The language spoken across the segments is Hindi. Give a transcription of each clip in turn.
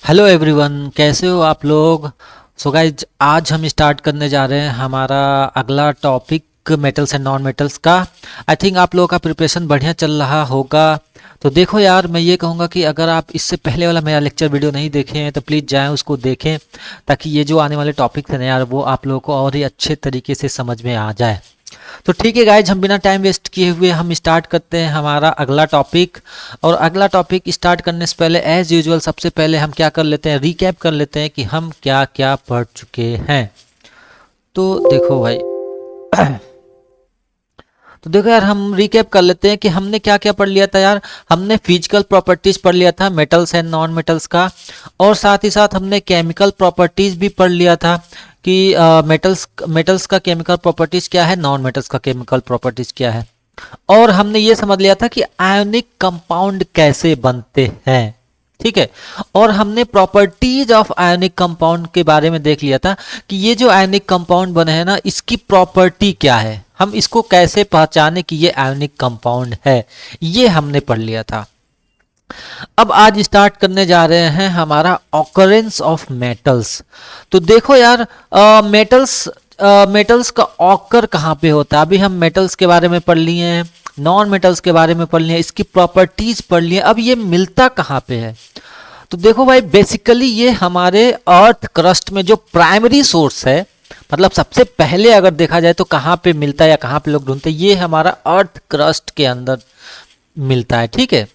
हेलो एवरीवन, कैसे हो आप लोग। सो गाइज, आज हम स्टार्ट करने जा रहे हैं हमारा अगला topic metals and non metals का। आई थिंक आप लोगों का प्रिपरेशन बढ़िया चल रहा होगा। तो देखो यार, मैं ये कहूँगा कि अगर आप इससे पहले वाला मेरा लेक्चर वीडियो नहीं देखे हैं तो प्लीज़ जाएं उसको देखें, ताकि ये जो आने वाले टॉपिक्स हैं ना यार, वो आप लोगों को और ही अच्छे तरीके से समझ में आ जाए। तो ठीक है गाइज, हम बिना टाइम वेस्ट किए हुए हम स्टार्ट करते हैं हमारा अगला टॉपिक। और अगला टॉपिक स्टार्ट करने से पहले एज यूजुअल सबसे पहले हम क्या कर लेते हैं, रिकैप कर लेते हैं कि हम क्या क्या पढ़ चुके हैं। तो देखो भाई तो देखो यार, हम रिकैप कर लेते हैं कि हमने क्या क्या पढ़ लिया था यार। हमने फिजिकल प्रॉपर्टीज पढ़ लिया था मेटल्स एंड नॉन मेटल्स का, और साथ ही साथ हमने केमिकल प्रॉपर्टीज भी पढ़ लिया था कि मेटल्स का केमिकल प्रॉपर्टीज क्या है, नॉन मेटल्स का केमिकल प्रॉपर्टीज क्या है। और हमने ये समझ लिया था कि आयोनिक कंपाउंड कैसे बनते हैं, ठीक है। और हमने प्रॉपर्टीज ऑफ आयोनिक कंपाउंड के बारे में देख लिया था कि ये जो आयोनिक कंपाउंड बने हैं ना, इसकी प्रॉपर्टी क्या है, हम इसको कैसे पहचाने कि ये आयोनिक कंपाउंड है, ये हमने पढ़ लिया था। अब आज स्टार्ट करने जा रहे हैं हमारा ऑकरेंस ऑफ मेटल्स। तो देखो यार, मेटल्स का ऑकर कहाँ पे होता है। अभी हम मेटल्स के बारे में पढ़ लिए हैं, नॉन मेटल्स के बारे में पढ़ लिए हैं, इसकी प्रॉपर्टीज पढ़ लिए। अब ये मिलता कहाँ पे है। तो देखो भाई, बेसिकली ये हमारे अर्थ क्रस्ट में जो प्राइमरी सोर्स है, मतलब सबसे पहले अगर देखा जाए तो कहाँ पे मिलता है या कहाँ पे लोग ढूंढते हैं, ये हमारा अर्थ क्रस्ट के अंदर मिलता है, ठीक है।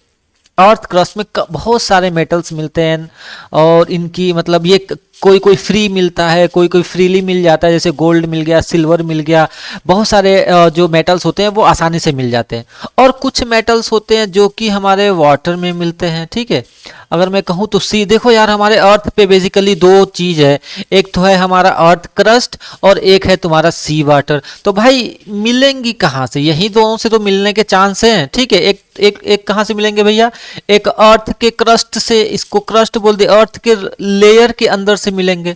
अर्थ क्रस्ट में बहुत सारे मेटल्स मिलते हैं, और इनकी मतलब ये कोई कोई फ्री मिलता है, कोई कोई फ्रीली मिल जाता है, जैसे गोल्ड मिल गया, सिल्वर मिल गया। बहुत सारे जो मेटल्स होते हैं वो आसानी से मिल जाते हैं। और कुछ मेटल्स होते हैं जो कि हमारे वाटर में मिलते हैं, ठीक है। अगर मैं कहूँ तो सी, देखो यार, हमारे अर्थ पे बेसिकली दो चीज़ है, एक तो है हमारा अर्थ क्रस्ट और एक है तुम्हारा सी वाटर। तो भाई मिलेंगी कहाँ से, यही दोनों से तो मिलने के चांस हैं, ठीक है। एक एक एक कहाँ से मिलेंगे भैया, एक अर्थ के क्रस्ट से, इसको क्रस्ट बोल दे, अर्थ के लेयर के अंदर से मिलेंगे।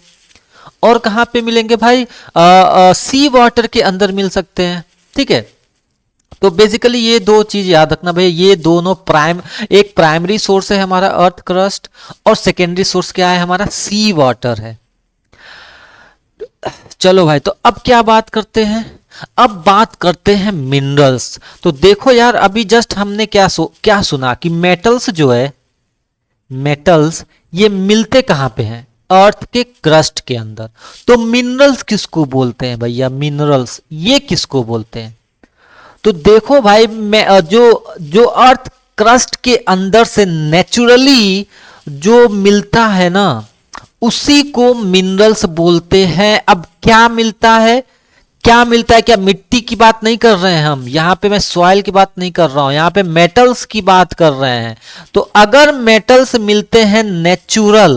और कहाँ पे मिलेंगे भाई, सी वाटर के अंदर मिल सकते हैं, ठीक है। तो बेसिकली ये दो चीज याद रखना भैया, ये दोनों एक प्राइमरी सोर्स है हमारा अर्थ क्रस्ट, और सेकेंडरी सोर्स क्या है हमारा, सी वाटर है। चलो भाई, तो अब क्या बात करते हैं, अब बात करते हैं मिनरल्स। तो देखो यार, अभी जस्ट हमने क्या सुना कि मेटल्स जो है, मेटल्स ये मिलते कहाँ पे हैं, अर्थ के क्रस्ट के अंदर। तो मिनरल्स किसको बोलते हैं भैया, मिनरल्स ये किसको बोलते हैं। तो देखो भाई, मैं जो जो अर्थ क्रस्ट के अंदर से नेचुरली जो मिलता है ना, उसी को मिनरल्स बोलते हैं। अब क्या मिलता है, क्या मिलता है, क्या मिट्टी की बात नहीं कर रहे हैं हम यहाँ पे, मैं सॉइल की बात नहीं कर रहा हूं, यहाँ पे मेटल्स की बात कर रहे हैं। तो अगर मेटल्स मिलते हैं नेचुरल,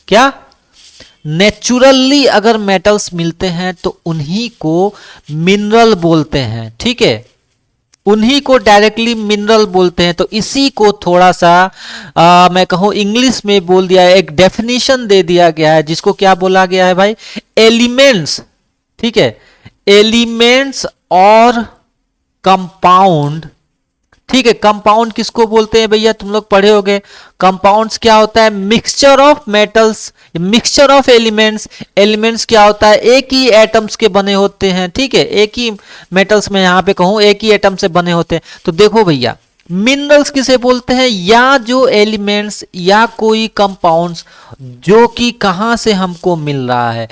क्या नेचुरली अगर मेटल्स मिलते हैं तो उन्हीं को मिनरल बोलते हैं, ठीक है। उन्हीं को डायरेक्टली मिनरल बोलते हैं। तो इसी को थोड़ा सा मैं कहूँ इंग्लिश में बोल दिया है, एक डेफिनेशन दे दिया गया है, जिसको क्या बोला गया है भाई, एलिमेंट्स, ठीक है। एलिमेंट्स और कंपाउंड, ठीक है। कंपाउंड किसको बोलते हैं भैया, तुम लोग पढ़े होगे। कंपाउंड्स क्या होता है, mixture of metals, mixture of elements. Elements क्या होता है, एक ही एटम्स के बने होते हैं, ठीक है। एक ही मेटल्स में यहां पे कहूं एक ही एटम से बने होते हैं। तो देखो भैया, मिनरल्स किसे बोलते हैं, या जो एलिमेंट्स या कोई कंपाउंड्स जो कि कहां से हमको मिल रहा है,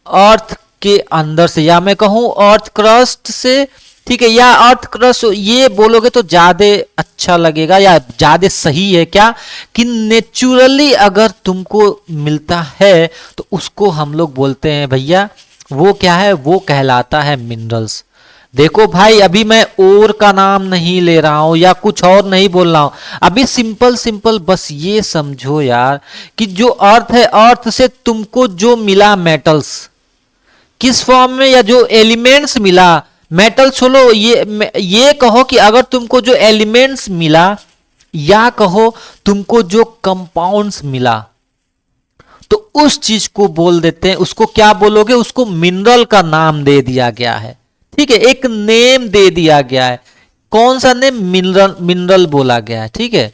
अर्थ के अंदर से, या मैं कहूं अर्थ क्रस्ट से, ठीक है। या अर्थ क्रस्ट ये बोलोगे तो ज्यादा अच्छा लगेगा, या ज्यादा सही है क्या, कि नेचुरली अगर तुमको मिलता है तो उसको हम लोग बोलते हैं भैया, वो क्या है, वो कहलाता है मिनरल्स। देखो भाई, अभी मैं और का नाम नहीं ले रहा हूं या कुछ और नहीं बोल रहा हूं, अभी सिंपल सिंपल बस ये समझो यार कि जो अर्थ है, अर्थ से तुमको जो मिला मेटल्स किस फॉर्म में, या जो एलिमेंट्स मिला, मेटल छोड़ो, ये कहो कि अगर तुमको जो एलिमेंट्स मिला, या कहो तुमको जो कंपाउंड्स मिला, तो उस चीज को बोल देते हैं, उसको क्या बोलोगे, उसको मिनरल का नाम दे दिया गया है, ठीक है। एक नेम दे दिया गया है, कौन सा नेम, मिनरल, मिनरल बोला गया है, ठीक है।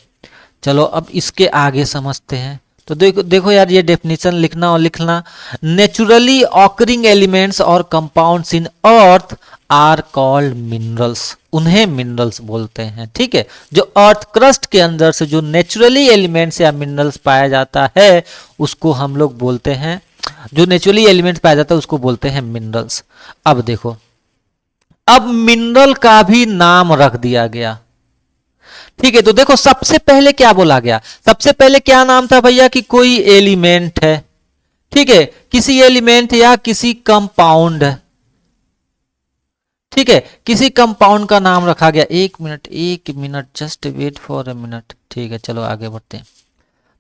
चलो अब इसके आगे समझते हैं। तो देखो देखो यार, ये डेफिनेशन लिखना और लिखना। नेचुरली ऑकरिंग एलिमेंट्स और compounds in earth are called minerals, उन्हें मिनरल्स बोलते हैं। ठीक है, जो अर्थ क्रस्ट के अंदर से जो नेचुरली एलिमेंट्स या मिनरल्स पाया जाता है उसको हम लोग बोलते हैं, जो नेचुरली एलिमेंट्स पाया जाता है उसको बोलते हैं मिनरल्स। अब देखो, अब मिनरल का भी नाम रख दिया गया। ठीक है, तो देखो सबसे पहले क्या बोला गया, सबसे पहले क्या नाम था भैया कि कोई एलिमेंट है। ठीक है, किसी एलिमेंट या किसी कंपाउंड है। ठीक है, किसी कंपाउंड का नाम रखा गया। एक minute just wait for a minute. ठीक है, चलो आगे बढ़ते हैं।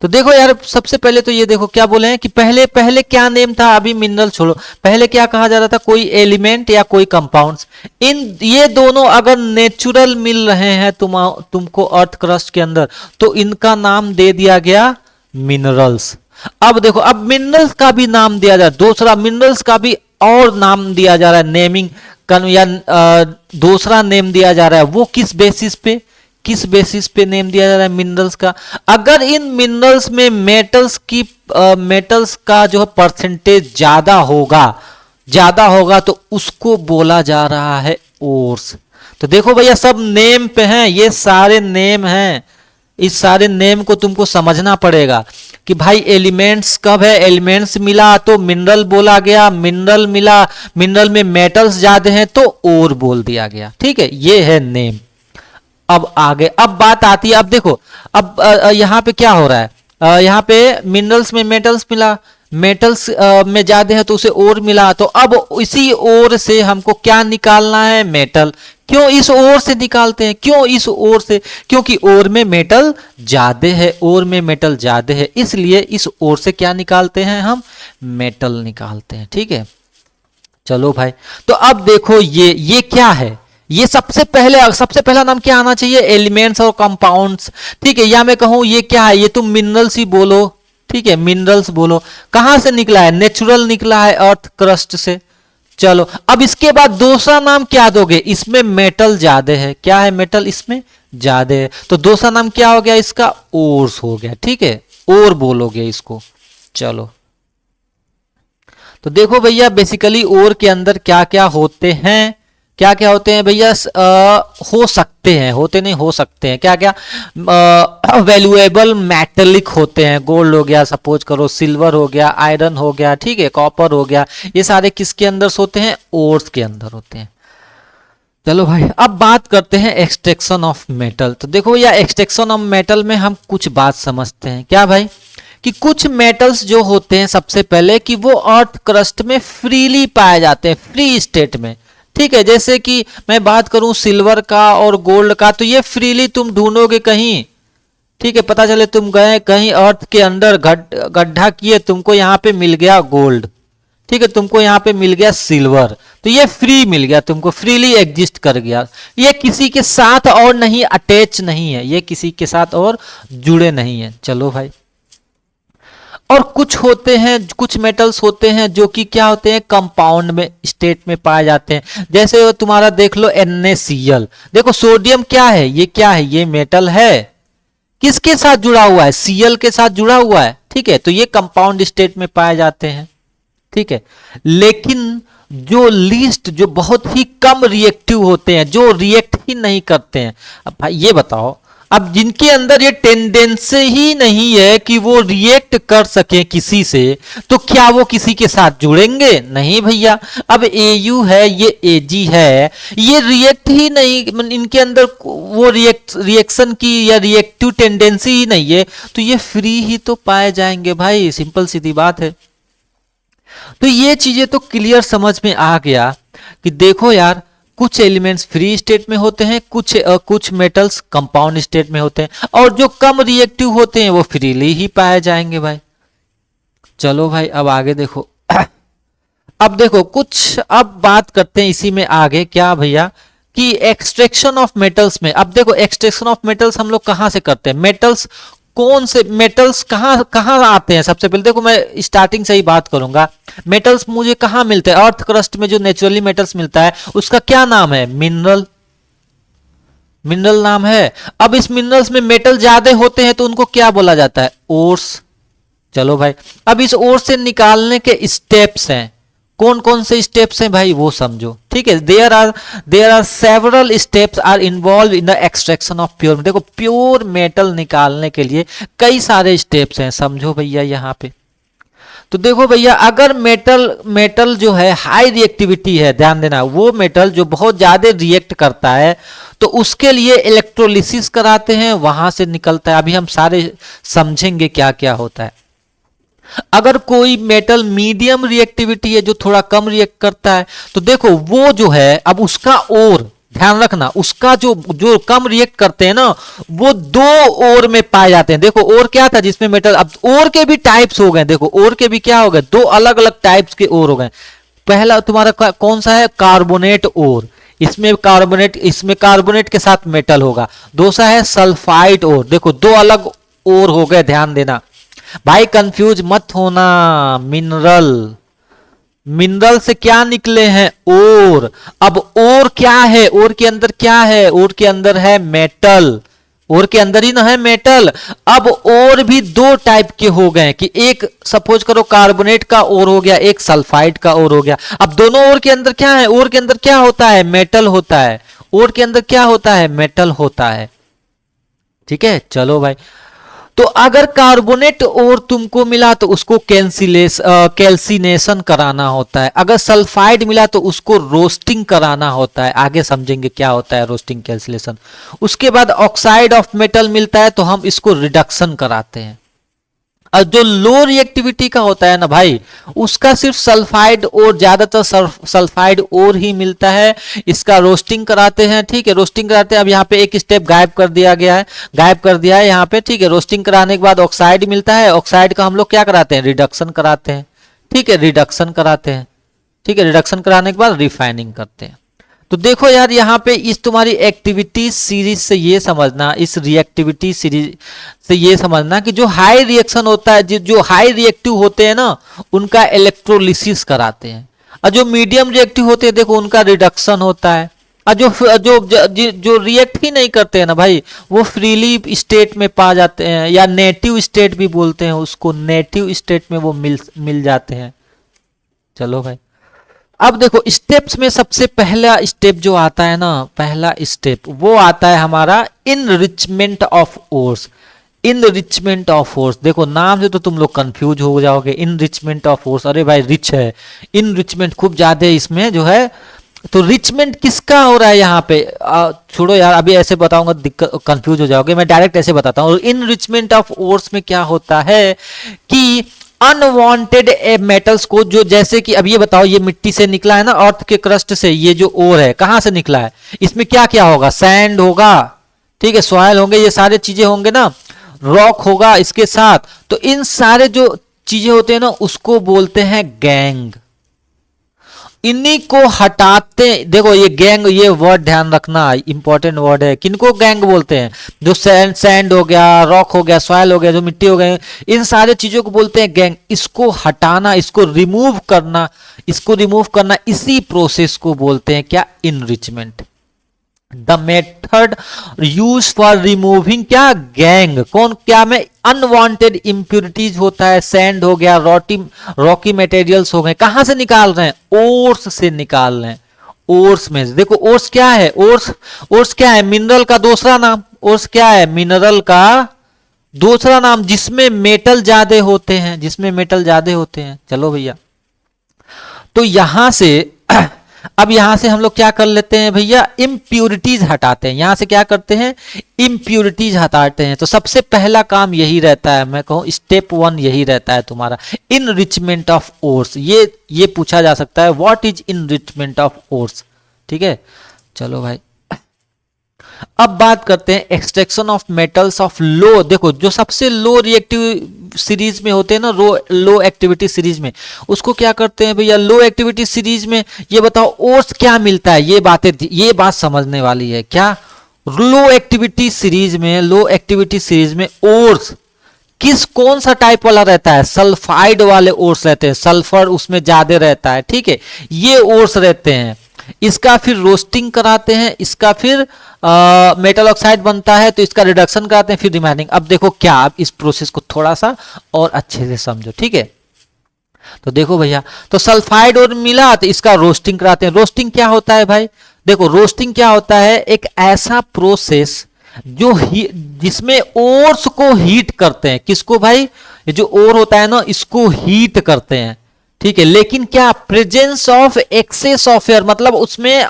तो देखो यार, सबसे पहले तो ये देखो क्या बोले हैं कि पहले पहले क्या नेम था, अभी मिनरल छोड़ो, पहले क्या कहा जा रहा था, कोई एलिमेंट या कोई कंपाउंड्स। इन ये दोनों अगर नेचुरल मिल रहे हैं तुमको अर्थ क्रस्ट के अंदर, तो इनका नाम दे दिया गया मिनरल्स। अब देखो, अब मिनरल्स का भी नाम दिया जा रहा है, दूसरा मिनरल्स का भी और नाम दिया जा रहा है, नेमिंग या दूसरा नेम दिया जा रहा है। वो किस बेसिस पे, किस बेसिस पे नेम दिया जा रहा है मिनरल्स का, अगर इन मिनरल्स में मेटल्स का जो परसेंटेज ज्यादा होगा तो उसको बोला जा रहा है ओर्स। तो देखो भैया, सब नेम पे हैं, ये सारे नेम हैं, इस सारे नेम को तुमको समझना पड़ेगा कि भाई एलिमेंट्स कब है, एलिमेंट्स मिला तो मिनरल बोला गया, मिनरल मिला, मिनरल में मेटल्स ज्यादा हैं तो ओर बोल दिया गया। ठीक है, ये है नेम। अब आगे, अब बात आती है, अब देखो, अब यहाँ पे क्या हो रहा है, यहाँ पे मिनरल्स में मेटल्स मिला, मेटल्स में ज्यादा है तो उसे ओर मिला, तो अब इसी ओर से हमको क्या निकालना है, मेटल। क्यों इस ओर से निकालते हैं, क्यों इस ओर से, क्योंकि ओर में मेटल ज्यादा है, ओर में मेटल ज्यादा है, इसलिए इस ओर से क्या निकालते हैं हम, मेटल निकालते हैं। ठीक है, चलो भाई, तो अब देखो ये क्या है, ये सबसे पहला नाम क्या आना चाहिए, एलिमेंट्स और कंपाउंड्स। ठीक है, या मैं कहूं ये क्या है, ये तुम मिनरल्स ही बोलो। ठीक है, मिनरल्स बोलो। कहां से निकला है, नेचुरल निकला है अर्थ क्रस्ट से। चलो, अब इसके बाद दूसरा नाम क्या दोगे, इसमें मेटल ज्यादा है, क्या है, मेटल इसमें ज्यादा है, तो दूसरा नाम क्या हो गया इसका, ओर्स हो गया। ठीक है, ओर बोलोगे इसको। चलो, तो देखो भैया, बेसिकली ओर के अंदर क्या क्या होते हैं, क्या क्या होते हैं भैया, हो सकते हैं, होते नहीं, हो सकते हैं, क्या क्या, वैल्यूएबल मेटेलिक होते हैं, गोल्ड हो गया, सपोज करो सिल्वर हो गया, आयरन हो गया, ठीक है, कॉपर हो गया, ये सारे किसके अंदर होते हैं, ओर्स के अंदर होते हैं। चलो भाई, अब बात करते हैं एक्सट्रैक्शन ऑफ मेटल। तो देखो भैया, एक्सट्रैक्शन ऑफ मेटल में हम कुछ बात समझते हैं, क्या भाई, कि कुछ मेटल्स जो होते हैं सबसे पहले कि वो अर्थ क्रस्ट में फ्रीली पाए जाते हैं, फ्री स्टेट में। ठीक है, जैसे कि मैं बात करूं सिल्वर का और गोल्ड का, तो ये फ्रीली तुम ढूंढोगे कहीं। ठीक है, पता चले तुम गए कहीं अर्थ के अंदर गड्ढा किए, तुमको यहाँ पे मिल गया गोल्ड। ठीक है, तुमको यहाँ पे मिल गया सिल्वर, तो ये फ्री मिल गया, तुमको फ्रीली एग्जिस्ट कर गया, ये किसी के साथ और नहीं अटैच नहीं है, ये किसी के साथ और जुड़े नहीं है। चलो भाई, और कुछ होते हैं, कुछ मेटल्स होते हैं जो कि क्या होते हैं, कंपाउंड में स्टेट में पाए जाते हैं। जैसे तुम्हारा देख लो NaCl, देखो सोडियम क्या है, ये क्या है, ये मेटल है, किसके साथ जुड़ा हुआ है, Cl के साथ जुड़ा हुआ है। ठीक है, तो ये कंपाउंड स्टेट में पाए जाते हैं। ठीक है, लेकिन जो लीस्ट, जो बहुत ही कम रिएक्टिव होते हैं, जो रिएक्ट ही नहीं करते हैं, अब भाई ये बताओ, अब जिनके अंदर ये टेंडेंसी ही नहीं है कि वो रिएक्ट कर सके किसी से, तो क्या वो किसी के साथ जुड़ेंगे, नहीं भैया। अब Au है, ये Ag है, ये रिएक्ट ही नहीं, इनके अंदर वो रिएक्शन की या रिएक्टिव टेंडेंसी ही नहीं है, तो ये फ्री ही तो पाए जाएंगे भाई, सिंपल सीधी बात है। तो ये चीजें तो क्लियर समझ में आ गया कि देखो यार, कुछ एलिमेंट्स फ्री स्टेट में होते हैं, कुछ मेटल्स कंपाउंड स्टेट में होते हैं, और जो कम रिएक्टिव होते हैं वो फ्रीली ही पाए जाएंगे भाई। चलो भाई, अब आगे देखो अब देखो कुछ, अब बात करते हैं इसी में आगे, क्या भैया, कि एक्सट्रैक्शन ऑफ मेटल्स में। अब देखो, एक्सट्रैक्शन ऑफ मेटल्स हम लोग कहां से करते हैं, मेटल्स कौन से मेटल्स कहां कहां आते हैं। सबसे पहले देखो, मैं स्टार्टिंग से ही बात करूंगा, मेटल्स मुझे कहां मिलते हैं, अर्थ क्रस्ट में जो नेचुरली मेटल्स मिलता है उसका क्या नाम है, मिनरल, मिनरल नाम है। अब इस मिनरल्स में मेटल ज्यादा होते हैं तो उनको क्या बोला जाता है, ओर्स। चलो भाई, अब इस ओर से निकालने के स्टेप्स हैं, कौन कौन से स्टेप्स हैं भाई वो समझो, ठीक है। There are several steps are involve in the extraction of pure. देखो प्योर मेटल निकालने के लिए कई सारे स्टेप्स हैं, समझो भैया यहाँ पे। तो देखो भैया, अगर मेटल जो है हाई रिएक्टिविटी है, ध्यान देना, वो मेटल जो बहुत ज्यादा रिएक्ट करता है तो उसके लिए इलेक्ट्रोलिसिस कराते हैं, वहां से निकलता है। अभी हम सारे समझेंगे क्या क्या होता है। अगर कोई मेटल मीडियम रिएक्टिविटी है, जो थोड़ा कम रिएक्ट करता है, तो देखो वो जो है अब उसका ओर, ध्यान रखना, उसका जो जो कम रिएक्ट करते हैं ना, वो दो ओर में पाए जाते हैं। देखो ओर क्या था जिसमें मेटल, अब ओर के भी टाइप्स हो गए, देखो ओर के भी क्या हो गए, दो अलग अलग टाइप्स के ओर हो गए। पहला तुम्हारा कौन सा है, कार्बोनेट ओर, इसमें कार्बोनेट के साथ मेटल होगा। दूसरा है सल्फाइड ओर, देखो दो अलग ओर हो गए, ध्यान देना भाई, कंफ्यूज मत होना। मिनरल से क्या निकले हैं, ओर। अब ओर क्या है, ओर के अंदर क्या है, ओर के अंदर है मेटल, ओर के अंदर ही ना है मेटल। अब ओर भी दो टाइप के हो गए कि एक सपोज करो कार्बोनेट का ओर हो गया, एक सल्फाइड का ओर हो गया। अब दोनों ओर के अंदर क्या है, ओर के अंदर क्या होता है, मेटल होता है। ओर के अंदर क्या होता है, मेटल होता है, ठीक है। चलो भाई, तो अगर कार्बोनेट और तुमको मिला तो उसको कैल्सिनेशन कराना होता है। अगर सल्फाइड मिला तो उसको रोस्टिंग कराना होता है। आगे समझेंगे क्या होता है रोस्टिंग, कैल्सिनेशन। उसके बाद ऑक्साइड ऑफ मेटल मिलता है तो हम इसको रिडक्शन कराते हैं। और जो लो रिएक्टिविटी का होता है ना भाई, उसका सिर्फ सल्फाइड और ज्यादातर सल्फाइड और ही मिलता है, इसका रोस्टिंग कराते हैं, ठीक है। रोस्टिंग कराते हैं। अब यहाँ पे एक स्टेप गायब कर दिया गया है, गायब कर दिया है यहाँ पे, ठीक है। रोस्टिंग कराने के बाद ऑक्साइड मिलता है, ऑक्साइड का हम लोग क्या कराते हैं, रिडक्शन कराते हैं, ठीक है, रिडक्शन कराते हैं, ठीक है। रिडक्शन कराने के बाद रिफाइनिंग करते हैं। तो देखो यार, यहाँ पे इस तुम्हारी एक्टिविटी सीरीज से ये समझना, इस रिएक्टिविटी सीरीज से ये समझना कि जो हाई रिएक्शन होता है, जो हाई रिएक्टिव होते हैं ना, उनका इलेक्ट्रोलिसिस कराते हैं। और जो मीडियम रिएक्टिव होते हैं, देखो उनका रिडक्शन होता है। और जो रिएक्ट ही नहीं करते हैं ना भाई, वो फ्रीली स्टेट में पा जाते हैं, या नेटिव स्टेट भी बोलते हैं उसको, नेटिव स्टेट में वो मिल जाते हैं। चलो भाई, अब देखो स्टेप्स में सबसे पहला स्टेप जो आता है ना, पहला स्टेप वो आता है हमारा enrichment of ores. Enrichment of ores, देखो नाम से तो तुम लोग कंफ्यूज हो जाओगे। इनरिचमेंट ऑफ ओर्स, अरे भाई रिच है, इनरिचमेंट खूब ज्यादा इसमें जो है। तो रिचमेंट किसका हो रहा है यहाँ पे, छोड़ो यार, अभी ऐसे बताऊंगा दिक्कत, कंफ्यूज हो जाओगे। मैं डायरेक्ट ऐसे बताता हूँ। इनरिचमेंट ऑफ ओर्स में क्या होता है कि अनवांटेड मेटल्स को, जो जैसे कि अब ये बताओ, ये मिट्टी से निकला है ना, अर्थ के क्रस्ट से, ये जो ओर है कहां से निकला है, इसमें क्या क्या होगा, सैंड होगा, ठीक है, सॉइल होंगे, ये सारे चीजें होंगे ना, रॉक होगा इसके साथ। तो इन सारे जो चीजें होते हैं ना, उसको बोलते हैं गैंग। इन्हीं को हटाते, देखो ये गैंग, ये वर्ड ध्यान रखना, इंपॉर्टेंट वर्ड है। किनको गैंग बोलते हैं, जो सैंड हो गया, रॉक हो गया, सॉइल हो गया, जो मिट्टी हो गए, इन सारे चीजों को बोलते हैं गैंग। इसको हटाना, इसको रिमूव करना, इसी प्रोसेस को बोलते हैं क्या, enrichment. The method use for removing क्या, गैंग। कौन, क्या में अनवांटेड इंप्योरिटीज होता है, सैंड हो गया, रॉकी मटेरियल्स हो गए, कहां से निकाल रहे हैं, ओर्स से निकाल रहे हैं। ओर्स में देखो, ओर्स क्या है, ओर्स क्या है, मिनरल का दूसरा नाम। ओर्स क्या है, मिनरल का दूसरा नाम, जिसमें मेटल ज्यादा होते हैं, जिसमें मेटल ज्यादा होते हैं। चलो भैया, तो यहां से अब यहां से हम लोग क्या कर लेते हैं भैया, इम्प्यूरिटीज हटाते हैं। यहां से क्या करते हैं, इम्प्यूरिटीज हटाते हैं। तो सबसे पहला काम यही रहता है, मैं कहूं स्टेप 1 यही रहता है तुम्हारा, इनरिचमेंट ऑफ ओर्स। ये पूछा जा सकता है, what is enrichment of ores, ठीक है। चलो भाई, अब बात करते हैं extraction of metals of low. देखो जो सबसे लो रिएक्टिव सीरीज में होते हैं ना, लो एक्टिविटी सीरीज में, उसको क्या करते हैं भैया, लो एक्टिविटी सीरीज में। ये बताओ ओर्स क्या मिलता है, ये बात समझने वाली है। क्या, लो एक्टिविटी सीरीज में ओर्स कौन सा टाइप वाला रहता है, सल्फाइड वाले ओर्स रहते हैं, सल्फर उसमें ज्यादा रहता है, ठीक है, ये ओर्स रहते हैं। इसका फिर रोस्टिंग कराते हैं, इसका फिर मेटल ऑक्साइड बनता है तो इसका रिडक्शन कराते हैं, फिर रिमाइनिंग। अब देखो क्या, आप इस प्रोसेस को थोड़ा सा और अच्छे से समझो, ठीक है। तो देखो भैया, तो सल्फाइड और मिला तो इसका रोस्टिंग कराते हैं। रोस्टिंग क्या होता है भाई, देखो रोस्टिंग क्या होता है, एक ऐसा प्रोसेस जो जिसमें ओर्स को हीट करते हैं। किसको भाई, ये जो ओर होता है ना, इसको हीट करते हैं, ठीक है। लेकिन क्या, presence of excess of air, मतलब उसमें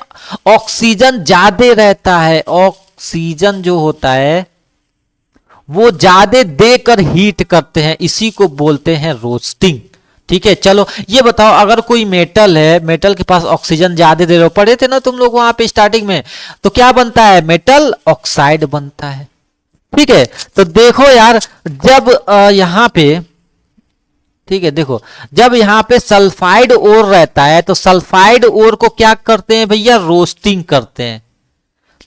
ऑक्सीजन ज्यादा रहता है। ऑक्सीजन जो होता है वो ज्यादा देकर हीट करते हैं, इसी को बोलते हैं रोस्टिंग, ठीक है। चलो ये बताओ, अगर कोई मेटल है, मेटल के पास ऑक्सीजन ज्यादा दे रहे हो, पढ़े थे ना तुम लोग वहां पे स्टार्टिंग में, तो क्या बनता है, मेटल ऑक्साइड बनता है, ठीक है। तो देखो यार, जब यहां पे, ठीक है, देखो जब यहां पे सल्फाइड ओर रहता है तो सल्फाइड ओर को क्या करते हैं भैया, रोस्टिंग करते हैं।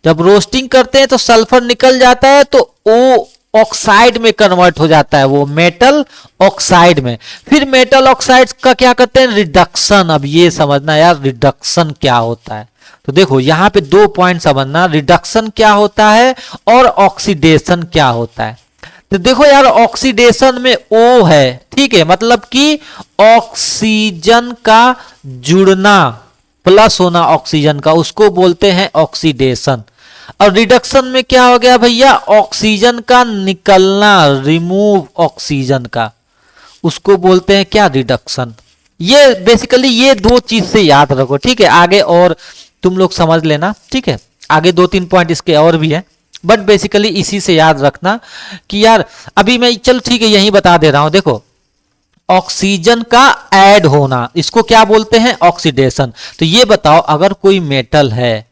जब रोस्टिंग करते हैं तो सल्फर निकल जाता है, तो ओ ऑक्साइड में कन्वर्ट हो जाता है, वो मेटल ऑक्साइड में। फिर मेटल ऑक्साइड का क्या करते हैं, रिडक्शन। अब ये समझना यार, रिडक्शन क्या होता है। तो देखो यहां पे 2 पॉइंट समझना, रिडक्शन क्या होता है और ऑक्सीडेशन क्या होता है। तो देखो यार, ऑक्सीडेशन में O है, ठीक है, मतलब कि ऑक्सीजन का जुड़ना, प्लस होना ऑक्सीजन का, उसको बोलते हैं ऑक्सीडेशन। और रिडक्शन में क्या हो गया भैया, ऑक्सीजन का निकलना, रिमूव ऑक्सीजन का, उसको बोलते हैं क्या, रिडक्शन। ये बेसिकली ये 2 चीज से याद रखो, ठीक है। आगे और तुम लोग समझ लेना, ठीक है। आगे 2-3 पॉइंट इसके और भी है, बट बेसिकली इसी से याद रखना कि यार, अभी मैं चलो ठीक है यही बता दे रहा हूं। देखो ऑक्सीजन का ऐड होना, इसको क्या बोलते हैं, ऑक्सीडेशन। तो ये बताओ, अगर कोई मेटल है,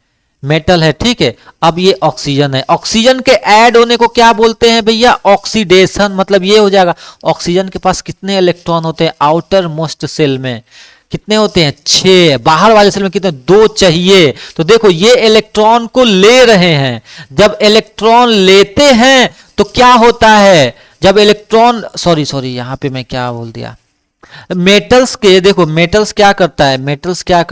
ठीक है, अब ये ऑक्सीजन है, ऑक्सीजन के ऐड होने को क्या बोलते हैं भैया, ऑक्सीडेशन। मतलब ये हो जाएगा, ऑक्सीजन के पास कितने इलेक्ट्रॉन होते हैं, आउटर मोस्ट सेल में कितने होते हैं, 6, बाहर वाले सेल में कितने, 2 चाहिए। तो देखो ये इलेक्ट्रॉन को ले रहे हैं, जब इलेक्ट्रॉन लेते हैं तो क्या होता है, जब इलेक्ट्रॉन, सॉरी यहां पे मैं क्या बोल दिया, मेटल्स के, देखो मेटल्स क्या करता है, मेटल्स क्या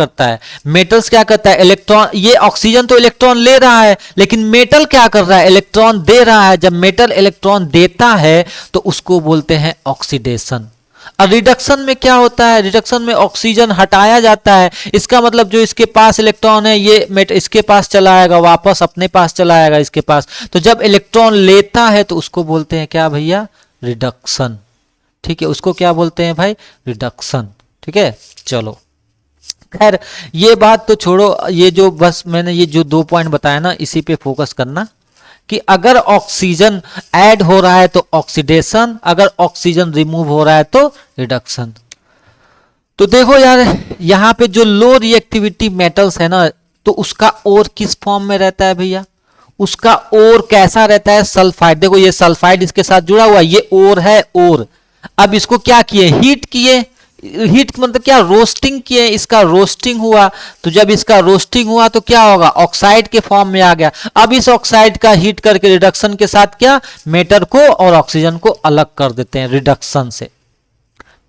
करता है, इलेक्ट्रॉन, ये ऑक्सीजन तो इलेक्ट्रॉन ले रहा है, लेकिन मेटल क्या कर रहा है, इलेक्ट्रॉन दे रहा है। जब मेटल इलेक्ट्रॉन देता है तो उसको बोलते हैं ऑक्सीडेशन। और रिडक्शन में क्या होता है, रिडक्शन में ऑक्सीजन हटाया जाता है। इसका मतलब जो इसके पास इलेक्ट्रॉन है, ये इसके पास चला आएगा, वापस अपने पास चला आएगा इसके पास। तो जब इलेक्ट्रॉन लेता है तो उसको बोलते हैं क्या भैया, रिडक्शन, ठीक है। उसको क्या बोलते हैं भाई, रिडक्शन, ठीक है। चलो खैर ये बात तो छोड़ो, ये जो बस मैंने ये जो 2 पॉइंट बताया ना, इसी पे फोकस करना कि अगर ऑक्सीजन ऐड हो रहा है तो ऑक्सीडेशन, अगर ऑक्सीजन रिमूव हो रहा है तो रिडक्शन। तो देखो यार, यहां पे जो लो रिएक्टिविटी मेटल्स है ना, तो उसका ओर किस फॉर्म में रहता है भैया, उसका ओर कैसा रहता है, सल्फाइड। देखो ये सल्फाइड इसके साथ जुड़ा हुआ, ये ओर है, ओर। अब इसको क्या किए, हीट किए, हीट मतलब क्या, रोस्टिंग किए, इसका रोस्टिंग हुआ। तो जब इसका रोस्टिंग हुआ तो क्या होगा, ऑक्साइड के फॉर्म में आ गया। अब इस ऑक्साइड का हीट करके रिडक्शन के साथ क्या, मेटल को और ऑक्सीजन को अलग कर देते हैं रिडक्शन से,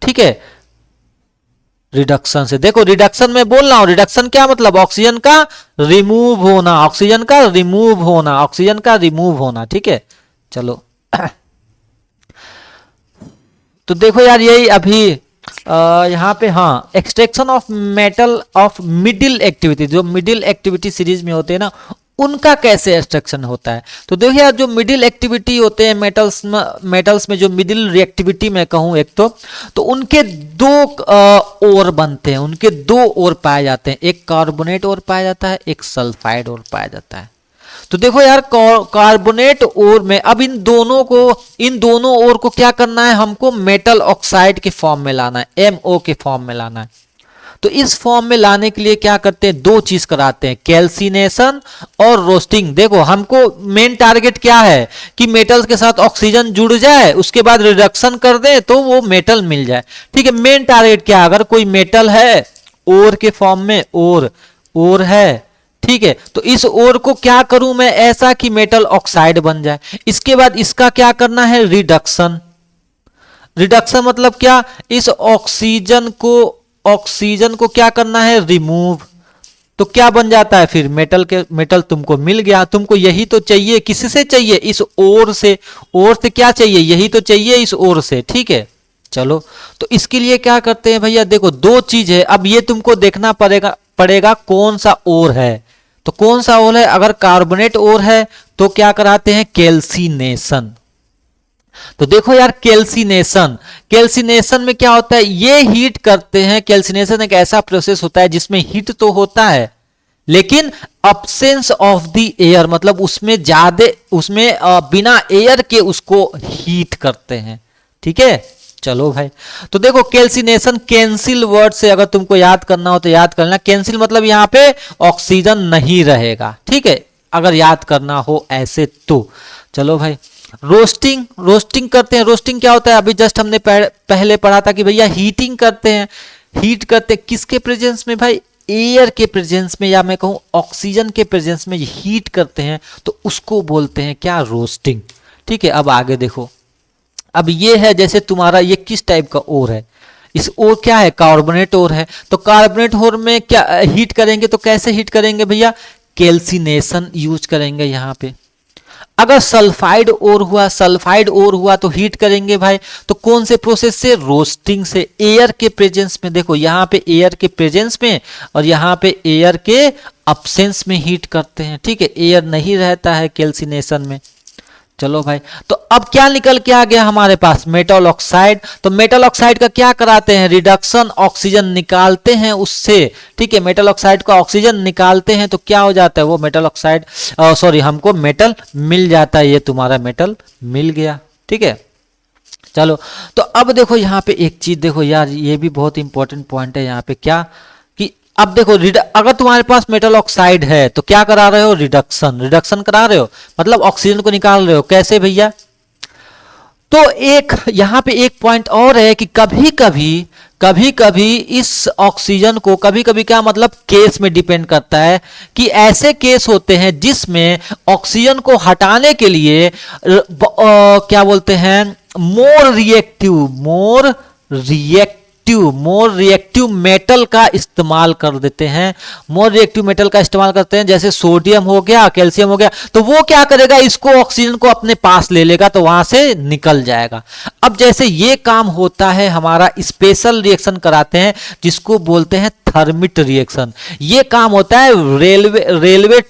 ठीक है। रिडक्शन से, देखो रिडक्शन में बोल रहा हूं, रिडक्शन क्या मतलब, ऑक्सीजन का रिमूव होना, ऑक्सीजन का रिमूव होना, ऑक्सीजन का रिमूव होना, ठीक है। चलो तो देखो यार, यही अभी यहाँ पे, हाँ, extraction of metal of middle activity, जो मिडिल एक्टिविटी सीरीज में होते हैं ना, उनका कैसे एक्सट्रैक्शन होता है। तो देखिए यार, जो मिडिल एक्टिविटी होते हैं मेटल्स में जो मिडिल रिएक्टिविटी में कहूँ एक तो उनके 2 ओर बनते हैं, उनके 2 ओर पाए जाते हैं, एक कार्बोनेट ओर पाया जाता है, एक सल्फाइड ओर पाया जाता है। तो देखो यार, कार्बोनेट ओर में अब इन दोनों ओर को क्या करना है, हमको मेटल ऑक्साइड के फॉर्म में लाना है, MO के फॉर्म में लाना है। तो इस फॉर्म में लाने के लिए क्या करते हैं, 2 चीज कराते हैं, कैल्सिनेशन और रोस्टिंग। देखो हमको मेन टारगेट क्या है कि मेटल्स के साथ ऑक्सीजन जुड़ जाए, उसके बाद रिडक्शन कर दे तो वो मेटल मिल जाए, ठीक है। मेन टारगेट क्या है, अगर कोई मेटल है ओर के फॉर्म में, ओर है, ठीक है, तो इस ओर को क्या करूं मैं ऐसा कि मेटल ऑक्साइड बन जाए। इसके बाद इसका क्या करना है, रिडक्शन। रिडक्शन मतलब क्या, इस ऑक्सीजन को क्या करना है, रिमूव। तो क्या बन जाता है फिर, मेटल तुमको मिल गया। तुमको यही तो चाहिए, किससे चाहिए, इस ओर से। ओर से क्या चाहिए, यही तो चाहिए इस ओर से, ठीक है। चलो, तो इसके लिए क्या करते हैं भैया, देखो दो चीज है, अब ये तुमको देखना पड़ेगा कौन सा ओर है। तो कौन सा ओर है, अगर कार्बोनेट ओर है तो क्या कराते हैं, कैल्सिनेशन। तो देखो यार, कैल्सिनेशन, कैल्सिनेशन में क्या होता है, ये हीट करते हैं। कैल्सिनेशन एक ऐसा प्रोसेस होता है जिसमें हीट तो होता है लेकिन अब्सेंस ऑफ द एयर, मतलब उसमें ज्यादा, उसमें बिना एयर के उसको हीट करते हैं, ठीक है। चलो भाई, तो देखो कैल्सिनेशन, कैंसिल वर्ड से अगर तुमको याद करना हो तो याद करना। कैंसिल मतलब यहां पे ऑक्सीजन नहीं रहेगा, ठीक है, अगर याद करना हो ऐसे तो। चलो भाई, रोस्टिंग, रोस्टिंग करते हैं। रोस्टिंग क्या होता है, अभी जस्ट हमने पहले पढ़ा था कि भैया हीटिंग करते हैं। हीट करते हैं किसके प्रेजेंस में भाई, एयर के प्रेजेंस में, या मैं कहूं ऑक्सीजन के प्रेजेंस में हीट करते हैं, तो उसको बोलते हैं क्या, रोस्टिंग, ठीक है। अब आगे देखो, अब ये है जैसे तुम्हारा ये किस टाइप का ओर है, इस ओर क्या है, कार्बोनेट ओर है। तो कार्बोनेट ओर में क्या हीट करेंगे, तो कैसे हीट करेंगे भैया, कैल्सिनेशन यूज करेंगे यहां पे। अगर सल्फाइड ओर हुआ, सल्फाइड ओर हुआ तो हीट करेंगे भाई, तो कौन से प्रोसेस से, रोस्टिंग से, एयर के प्रेजेंस में। देखो यहां पे एयर के प्रेजेंस में और यहां पे एयर के अब्सेंस में हीट करते हैं, ठीक है, एयर नहीं रहता है कैल्सिनेशन में। चलो भाई, तो अब क्या निकल के आ गया हमारे पास, मेटल ऑक्साइड। तो मेटल ऑक्साइड का क्या कराते हैं, रिडक्शन, ऑक्सीजन निकालते हैं उससे, ठीक है। मेटल ऑक्साइड का ऑक्सीजन निकालते हैं तो क्या हो जाता है, वो मेटल ऑक्साइड, सॉरी, हमको मेटल मिल जाता है। ये तुम्हारा मेटल मिल गया, ठीक है। चलो, तो अब देखो यहाँ पे एक चीज देखो यार, ये भी बहुत इंपॉर्टेंट पॉइंट है यहाँ पे, क्या कि अब देखो, अगर तुम्हारे पास मेटल ऑक्साइड है तो क्या करा रहे हो, रिडक्शन, रिडक्शन करा रहे हो, मतलब ऑक्सीजन को निकाल रहे हो। कैसे भैया, तो एक यहां पे एक पॉइंट और है कि कभी कभी इस ऑक्सीजन को, कभी कभी क्या मतलब, केस में डिपेंड करता है कि ऐसे केस होते हैं जिसमें ऑक्सीजन को हटाने के लिए क्या बोलते हैं, मोर रिएक्टिव मेटल का इस्तेमाल कर देते हैं। मोर रिएक्टिव मेटल का इस्तेमाल करते हैं, जैसे सोडियम हो गया, कैल्शियम हो गया, तो वो क्या करेगा, इसको ऑक्सीजन को अपने पास ले लेगा तो वहां से निकल जाएगा। अब जैसे ये काम होता है, हमारा स्पेशल रिएक्शन कराते हैं जिसको बोलते हैं थर्मिट रिएक्शन। ये काम होता है रेलवे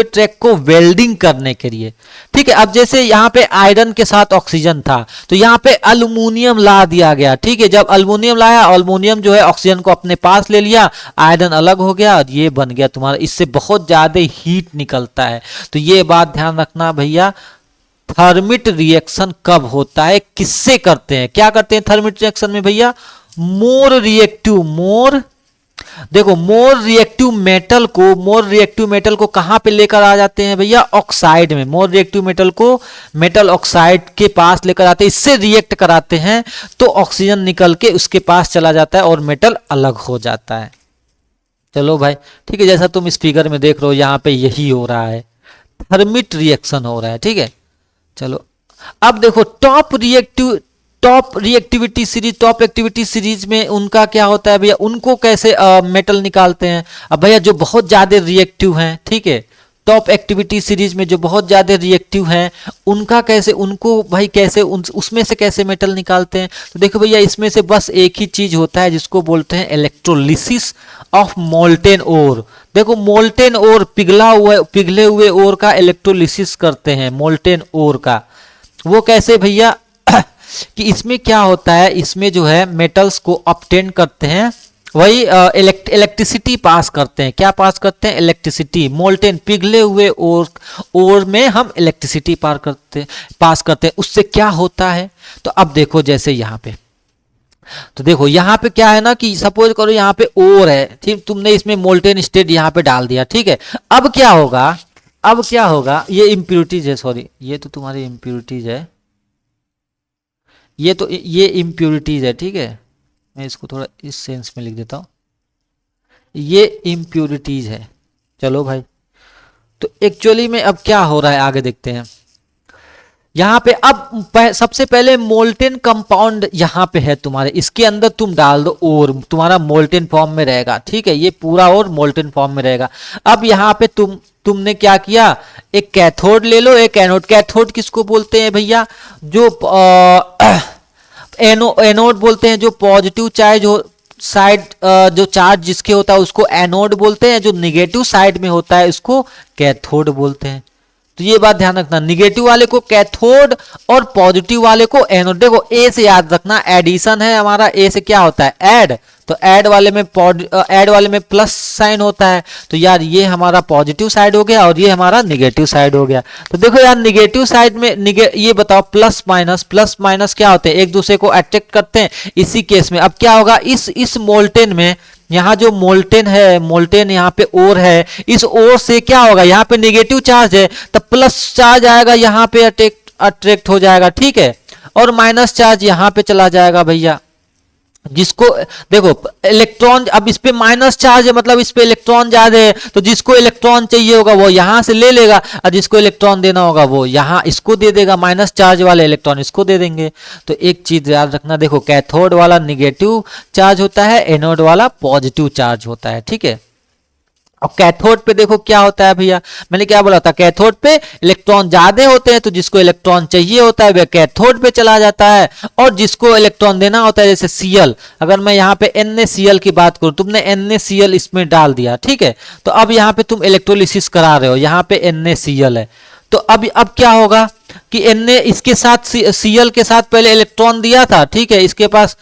ट्रैक को वेल्डिंग करने के लिए, ठीक है। अब जैसे यहाँ पे आयरन के साथ ऑक्सीजन था तो यहाँ पे अल्युमिनियम ला दिया गया, ठीक है। जब अल्युमिनियम लाया, अल्युमिनियम जो है ऑक्सीजन को अपने पास ले लिया, आयरन अलग हो गया और ये बन गया तुम्हारा, इससे बहुत ज्यादा हीट निकलता है। तो ये बात ध्यान रखना भैया, थर्मिट रिएक्शन कब होता है, किससे करते हैं, क्या करते हैं थर्मिट रिएक्शन में भैया, मोर रिएक्टिव मेटल को कहां पे लेकर आ जाते हैं भैया, ऑक्साइड में। मोर रिएक्टिव मेटल को मेटल ऑक्साइड के पास लेकर आते हैं, इससे रिएक्ट कराते हैं तो ऑक्सीजन निकल के उसके पास चला जाता है और मेटल अलग हो जाता है। चलो भाई, ठीक है, जैसा तुम इस फिगर में देख रहे हो यहां पे यही हो रहा है, थर्मिट रिएक्शन हो रहा है, ठीक है। चलो, अब देखो टॉप एक्टिविटी सीरीज में उनका क्या होता है भैया, उनको कैसे मेटल निकालते हैं। अब भैया जो बहुत ज्यादा रिएक्टिव हैं, ठीक है, टॉप एक्टिविटी सीरीज में जो बहुत ज्यादा रिएक्टिव हैं उनका कैसे, उनको भाई कैसे उसमें से कैसे मेटल निकालते हैं। तो देखो भैया, इसमें से बस एक ही चीज होता है जिसको बोलते हैं इलेक्ट्रोलिसिस ऑफ मोल्टेन ओर। देखो मोल्टेन ओर, पिघले हुए ओर का इलेक्ट्रोलिसिस करते हैं, मोल्टेन ओर का। वो कैसे भैया कि इसमें क्या होता है, इसमें जो है मेटल्स को ऑब्टेन करते हैं, वही इलेक्ट्रिसिटी पास करते हैं। क्या पास करते हैं, इलेक्ट्रिसिटी। मोल्टेन पिघले हुए ओर में हम इलेक्ट्रिसिटी पास करते हैं। उससे क्या होता है, तो अब देखो जैसे यहाँ पे, तो देखो यहाँ पे क्या है ना कि सपोज करो यहाँ पे ओर है, ठीक, तुमने इसमें मोल्टेन स्टेट यहाँ पे डाल दिया, ठीक है। अब क्या होगा, ये इम्प्यूरिटीज है, सॉरी ये तो तुम्हारी इम्प्यूरिटीज है, ये इम्प्यूरिटीज है, ठीक है। मैं इसको थोड़ा इस सेंस में लिख देता हूं, ये इम्प्यूरिटीज है। चलो भाई, तो एक्चुअली में अब क्या हो रहा है आगे देखते हैं। यहाँ पे अब सबसे पहले मोल्टेन कंपाउंड यहाँ पे है तुम्हारे, इसके अंदर तुम डाल दो और तुम्हारा मोल्टेन फॉर्म में रहेगा। ठीक है, ये पूरा और मोल्टेन फॉर्म में रहेगा। अब यहाँ पे तुमने क्या किया, एक कैथोड ले लो, एक एनोड। कैथोड किसको बोलते हैं भैया, जो एनोड बोलते हैं, जो पॉजिटिव चार्ज हो साइड, जो चार्ज जिसके होता है उसको एनोड बोलते हैं, जो निगेटिव साइड में होता है उसको कैथोड बोलते हैं। तो ये बात ध्यान रखना, निगेटिव वाले को कैथोड और पॉजिटिव वाले को एनोड। देखो ए से याद रखना, एडिशन है हमारा, ए से क्या होता है ऐड, तो ऐड वाले में प्लस साइन होता है। तो यार ये हमारा पॉजिटिव साइड हो गया और ये हमारा निगेटिव साइड हो गया। तो देखो यार निगेटिव साइड में ये बताओ प्लस माइनस क्या होते हैं, एक दूसरे को अट्रैक्ट करते हैं। इसी केस में अब क्या होगा, इस मोल्टेन में, यहाँ जो मोल्टेन है, मोल्टेन यहाँ पे ओर है, इस ओर से क्या होगा, यहाँ पे नेगेटिव चार्ज है तो प्लस चार्ज आएगा, यहाँ पे अट्रैक्ट हो जाएगा। ठीक है, और माइनस चार्ज यहाँ पे चला जाएगा भैया, जिसको देखो इलेक्ट्रॉन, अब इस पे माइनस चार्ज है मतलब इस पे इलेक्ट्रॉन ज्यादा है, तो जिसको इलेक्ट्रॉन चाहिए होगा वो यहां से ले लेगा, और जिसको इलेक्ट्रॉन देना होगा वो यहां इसको दे देगा, माइनस चार्ज वाले इलेक्ट्रॉन इसको दे देंगे। तो एक चीज याद रखना, देखो कैथोड वाला निगेटिव चार्ज होता है, एनोड वाला पॉजिटिव चार्ज होता है। ठीक है, और कैथोड पे देखो क्या होता है भैया, मैंने क्या बोला था, कैथोड पे इलेक्ट्रॉन ज्यादा होते हैं, तो जिसको इलेक्ट्रॉन चाहिए होता है वह कैथोड पे चला जाता है, और जिसको इलेक्ट्रॉन देना होता है, जैसे Cl, अगर मैं यहाँ पे NaCl की बात करूं, तुमने NaCl इसमें डाल दिया। ठीक है, तो अब यहाँ पे तुम इलेक्ट्रोलिसिस करा रहे हो, यहाँ पे NaCl है, तो अब क्या होगा कि Na इसके साथ Cl के साथ पहले इलेक्ट्रॉन दिया था। ठीक है, इसके पास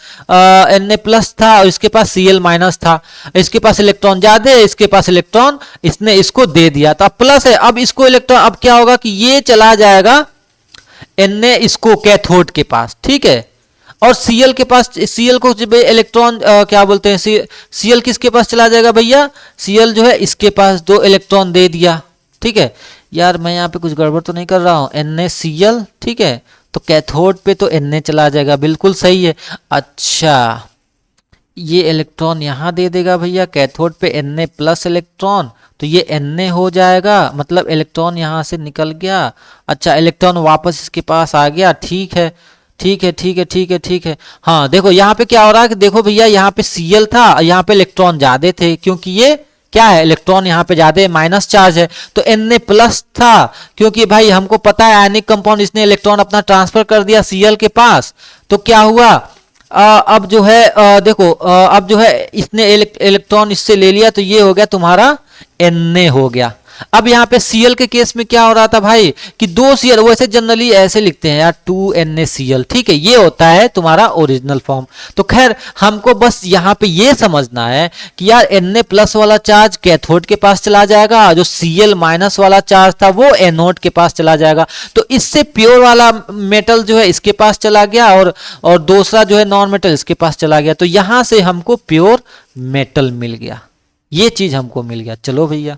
Na प्लस था और इसके पास Cl माइनस था, इसके पास इलेक्ट्रॉन ज्यादा है, इसके पास इलेक्ट्रॉन इसने इसको दे दिया, तो अब प्लस है, अब इसको इलेक्ट्रॉन, अब क्या होगा कि ये चला जाएगा Na इसको कैथोड के पास। ठीक है, और Cl के पास, Cl को इलेक्ट्रॉन क्या बोलते हैं, Cl किसके पास चला जाएगा भैया, Cl जो है इसके पास 2 इलेक्ट्रॉन दे दिया। ठीक है, यार मैं यहाँ पे कुछ गड़बड़ तो नहीं कर रहा हूँ, NaCl। ठीक है, तो कैथोड पे तो Na चला जाएगा, बिल्कुल सही है। अच्छा, ये इलेक्ट्रॉन यहाँ दे देगा भैया कैथोड पे Na प्लस इलेक्ट्रॉन, तो ये Na हो जाएगा, मतलब इलेक्ट्रॉन यहाँ से निकल गया। अच्छा, इलेक्ट्रॉन वापस इसके पास आ गया। ठीक है, ठीक है, ठीक है, ठीक है, ठीक है। हाँ देखो यहाँ पे क्या हो रहा है कि देखो भैया यहाँ पे Cl था, यहाँ पे इलेक्ट्रॉन ज्यादा थे, क्योंकि ये क्या है, इलेक्ट्रॉन यहाँ पे ज्यादा माइनस चार्ज है, तो Na प्लस था, क्योंकि भाई हमको पता है आयनिक कंपाउंड, इसने इलेक्ट्रॉन अपना ट्रांसफर कर दिया Cl के पास, तो क्या हुआ, अब जो है देखो अब जो है इसने इलेक्ट्रॉन इससे ले लिया, तो ये हो गया तुम्हारा Na हो गया। अब यहाँ पे Cl के केस में क्या हो रहा था भाई कि 2 Cl, वैसे जनरली ऐसे लिखते हैं यार 2NaCl। ठीक है, ये होता है तुम्हारा ओरिजिनल फॉर्म। तो खैर हमको बस यहाँ पे ये समझना है कि यार Na प्लस वाला चार्ज कैथोड के पास चला जाएगा, जो Cl माइनस वाला चार्ज था वो एनोड के पास चला जाएगा। तो इससे प्योर वाला मेटल जो है इसके पास चला गया, और दूसरा जो है नॉन मेटल इसके पास चला गया, तो यहां से हमको प्योर मेटल मिल गया, ये चीज हमको मिल गया। चलो भैया,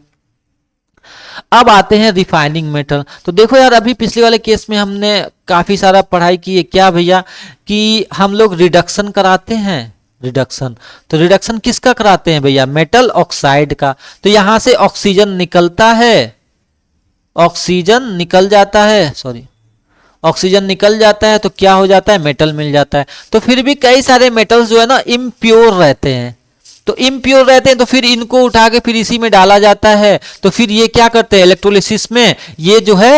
अब आते हैं रिफाइनिंग मेटल। तो देखो यार अभी पिछले वाले केस में हमने काफी सारा पढ़ाई की है, क्या भैया कि हम लोग रिडक्शन कराते हैं, रिडक्शन। तो रिडक्शन किसका कराते हैं भैया, मेटल ऑक्साइड का। तो यहां से ऑक्सीजन निकलता है, ऑक्सीजन निकल जाता है, सॉरी ऑक्सीजन निकल जाता है, तो क्या हो जाता है, मेटल मिल जाता है। तो फिर भी कई सारे मेटल्स जो है ना इम्प्योर रहते हैं, तो इम्प्योर रहते हैं, तो फिर इनको उठा के फिर इसी में डाला जाता है। तो फिर ये क्या करते हैं इलेक्ट्रोलिसिस में, ये जो है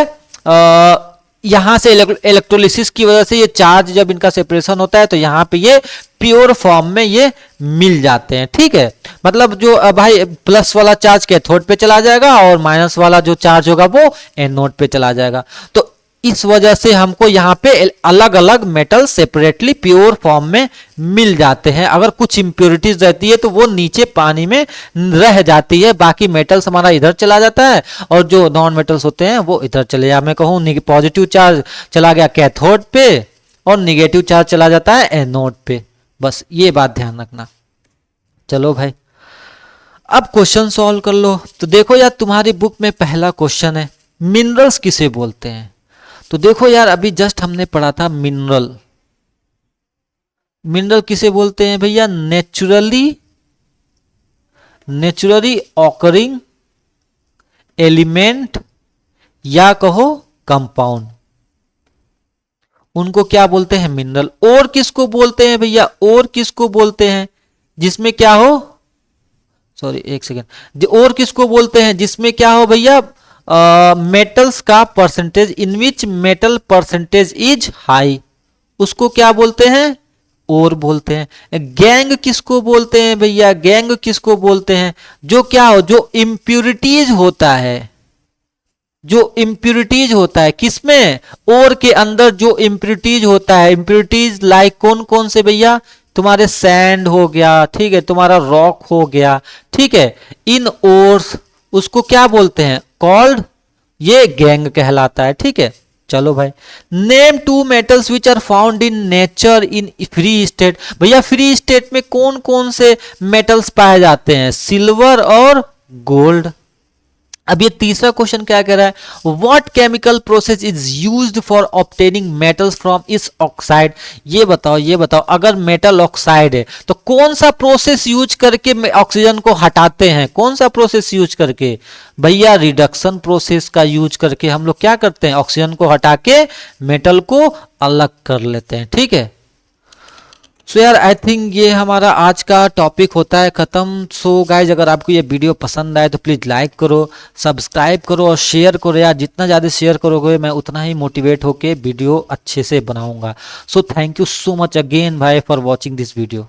यहाँ से इलेक्ट्रोलिसिस की वजह से ये चार्ज जब इनका सेपरेशन होता है, तो यहाँ पे ये प्योर फॉर्म में ये मिल जाते हैं। ठीक है, मतलब जो भाई प्लस वाला चार्ज कैथोड पे चला जाएगा और माइनस वाला जो चार्ज होगा वो एनोड पे चला जाएगा। तो इस वजह से हमको यहाँ पे अलग अलग मेटल सेपरेटली प्योर फॉर्म में मिल जाते हैं। अगर कुछ इंप्योरिटीज रहती है तो वो नीचे पानी में रह जाती है, बाकी मेटल्स हमारा इधर चला जाता है और जो नॉन मेटल्स होते हैं वो इधर चले जाए। मैं कहूँ पॉजिटिव चार्ज चला गया कैथोड पे और निगेटिव चार्ज चला जाता है एनोड पे, बस ये बात ध्यान रखना। चलो भाई, अब क्वेश्चन सॉल्व कर लो। तो देखो यार तुम्हारी बुक में पहला क्वेश्चन है, मिनरल्स किसे बोलते हैं। तो देखो यार अभी जस्ट हमने पढ़ा था मिनरल, मिनरल किसे बोलते हैं भैया, नेचुरली ऑकरिंग एलिमेंट या कहो कंपाउंड। उनको क्या बोलते हैं? मिनरल। और किसको बोलते हैं भैया? और किसको बोलते हैं जिसमें क्या हो, सॉरी एक सेकेंड, और किसको बोलते हैं जिसमें क्या हो भैया? मेटल्स का percentage, in which metal percentage is high, उसको क्या बोलते हैं? और बोलते हैं। गैंग किसको बोलते हैं भैया? गैंग किसको बोलते हैं? जो क्या हो, जो इम्प्यूरिटीज होता है, जो इम्प्यूरिटीज होता है किसमें? और के अंदर जो इम्प्यूरिटीज होता है, इम्प्यूरिटीज लाइक कौन कौन से भैया? तुम्हारे सैंड हो गया, ठीक है, तुम्हारा रॉक हो गया, ठीक है, इन ओर्स, उसको क्या बोलते हैं? कॉल्ड, ये गैंग कहलाता है, ठीक है। चलो भाई, name two metals which are found in nature in free state. भैया फ्री स्टेट में कौन कौन से मेटल्स पाए जाते हैं? सिल्वर और गोल्ड। अब ये तीसरा क्वेश्चन क्या कह रहा है? What chemical process is used for obtaining metals from इस ऑक्साइड। ये बताओ, ये बताओ, अगर मेटल ऑक्साइड है तो कौन सा प्रोसेस यूज करके ऑक्सीजन को हटाते हैं? कौन सा प्रोसेस यूज करके? भैया रिडक्शन प्रोसेस का यूज करके हम लोग क्या करते हैं? ऑक्सीजन को हटा के मेटल को अलग कर लेते हैं, ठीक है। सो यार आई थिंक ये हमारा आज का टॉपिक होता है खत्म। सो गाइज, अगर आपको ये वीडियो पसंद आए तो प्लीज़ लाइक करो, सब्सक्राइब करो और शेयर करो यार। जितना ज़्यादा शेयर करोगे मैं उतना ही मोटिवेट होके वीडियो अच्छे से बनाऊंगा। So thank you so much again भाई फॉर वॉचिंग दिस वीडियो।